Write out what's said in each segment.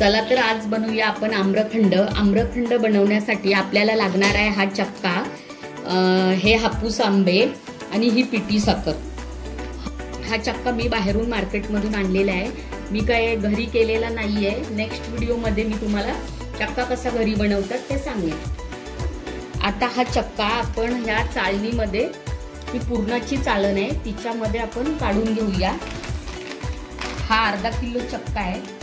चला तर आज बनवूया आपण आम्रखंड। आम्रखंड बनवण्यासाठी आपल्याला लागणार आहे हा चक्का, हे हापूस आंबे आणि ही पिठी साखर। हा चक्का मी बाहेरून मार्केटमधून आणलेला आहे, मी काय घरी केलेला नाहीये। नेक्स्ट व्हिडिओ मध्ये मी तुम्हाला चक्का कसा घरी बनवतात ते सांगेन। आता हा चक्का आपण ह्या चाळणीमध्ये, ही पूर्णाची चाळण आहे तिच्यामध्ये आपण काढून घेऊया। हा अर्धा किलो चक्का आहे।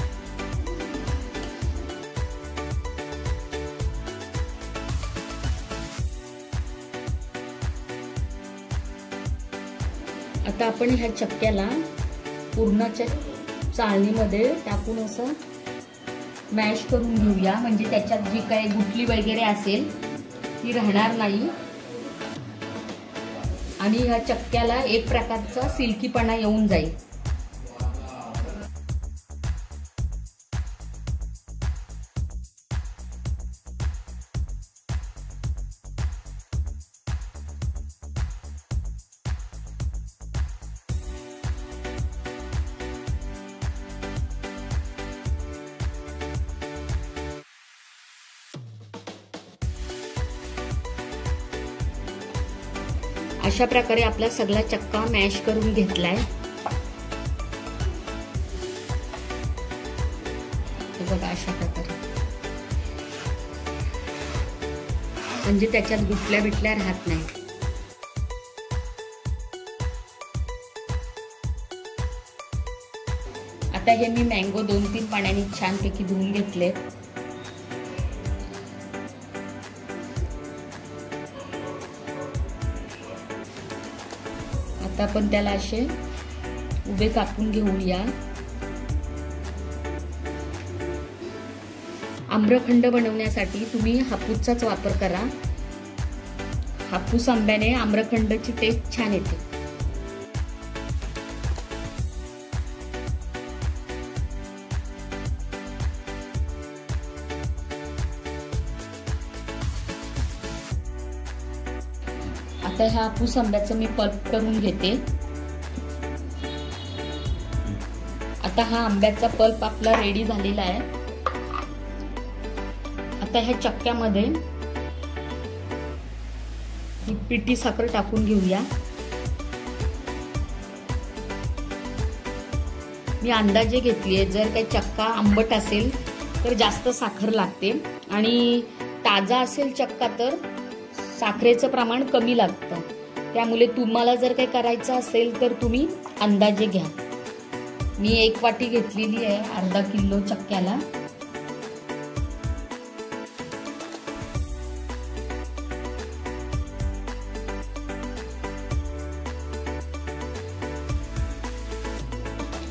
आता आपण ह्या चक्क्याला पूर्णाच्या चाळणीमध्ये टाकून असं मॅश करून घेऊया, म्हणजे त्याच्यात जी काही गुठली वगैरे असेल ती राहणार नाही आणि ह्या चक्क्याला एक प्रकारचा सिल्कीपणा येऊन जाईल। अशा प्रकारे आपला सगळा चक्का मॅश करून घेतलाय। बघा अशा प्रकारे, म्हणजे त्याच्यात गुठल्या बिटल्या राहत नाही। आता हे मी मँगो 2-3 पाण्याने छानपैकी धुवून घेतले। आता आपण त्याला असे उभे कापून घेऊया। आम्रखंड बनवण्यासाठी तुम्ही हापूसचाच वापर करा। हापूस आंब्याने आम्रखंडची टेस्ट छान येते। आता ह्या हापूस आंब्याचं मी पल्प करून घेते। आता हा आंब्याचा पल्प आपला रेडी झालेला आहे। आता ह्या चक्क्यामध्ये ही पिठी साखर टाकून घेऊया। मी अंदाजे घेतलीये, जर काही चक्का आंबट असेल तर जास्त साखर लागते आणि ताजा असेल चक्का तर साखरेचं प्रमाण कमी लागतं। त्यामुळे तुम्हाला जर काही करायचं असेल तर तुम्ही अंदाजे घ्या। मी 1 वाटी घेतलेली आहे अर्धा किलो चक्क्याला।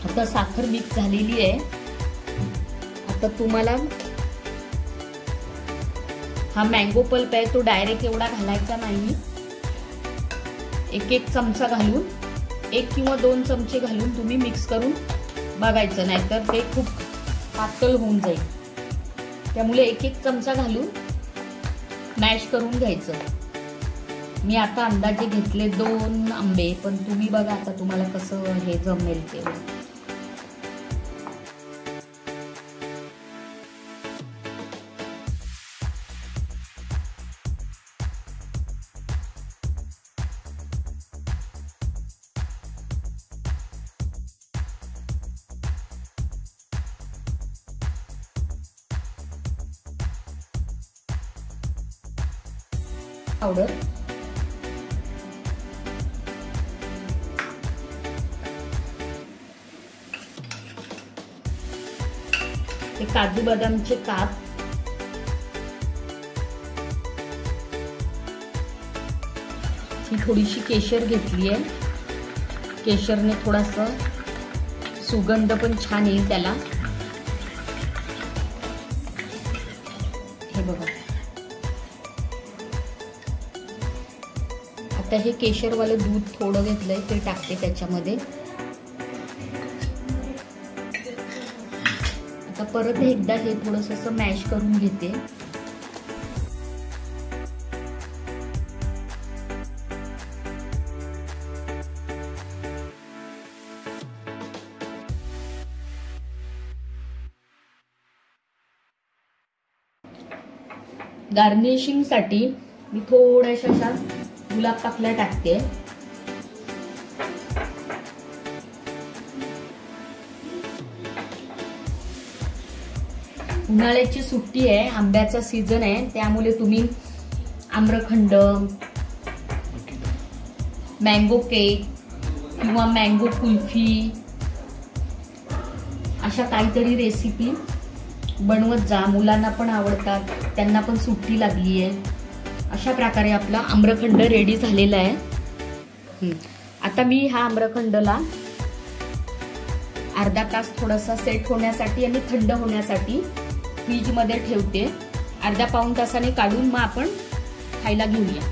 आता साखर मिक्स झालेली आहे। आता तुम्हाला हा मँगो पल्प आहे तो डायरेक्ट एवढा घालायचा नाही, 1-1 चमचा घालून, 1 किंवा 2 चमचे घालून तुम्ही मिक्स करून बघायचं, नाहीतर ते खूप पातळ होऊन जाईल। त्यामुळे 1-1 चमचा घालून मॅश करून घ्यायचं। मी आता अंदाजे घेतले 2 आंबे, पण तुम्ही बघा आता तुम्हाला कसं हे जमेल ते। पावडर, हे काजू बदामचे काप, ही थोडीशी केशर घेतली आहे। केशरने थोडासा सुगंध पण छान येईल त्याला। हे बघा, आता हे केशरवालं दूध थोडं घेतलंय ते टाकते त्याच्यामध्ये। आता परत एकदा हे थोडंसं मॅश करून घेते। गार्निशिंग साठी मी थोड्याशा अशा गुलाब पाकळ्या टाकते. उन्हाळ्याची सुट्टी आहे, आंब्याचा सीझन आहे, त्यामुळे तुम्ही आम्रखंड, मँगो केक किंवा मँगो कुल्फी अशा काहीतरी रेसिपी बनवत जा. मुलांना पण आवडतात, त्यांना पण सुट्टी लागली आहे. अशा प्रकारे आपला आम्रखंड रेडी झालेला आहे. आता मी हा आम्रखंडला अर्धा तास थोडासा सेट होण्यासाठी आणि थंड होण्यासाठी फ्रीज मध्ये ठेवते. अर्धा पाऊण तासाने काढून मग आपण खायला घेऊया.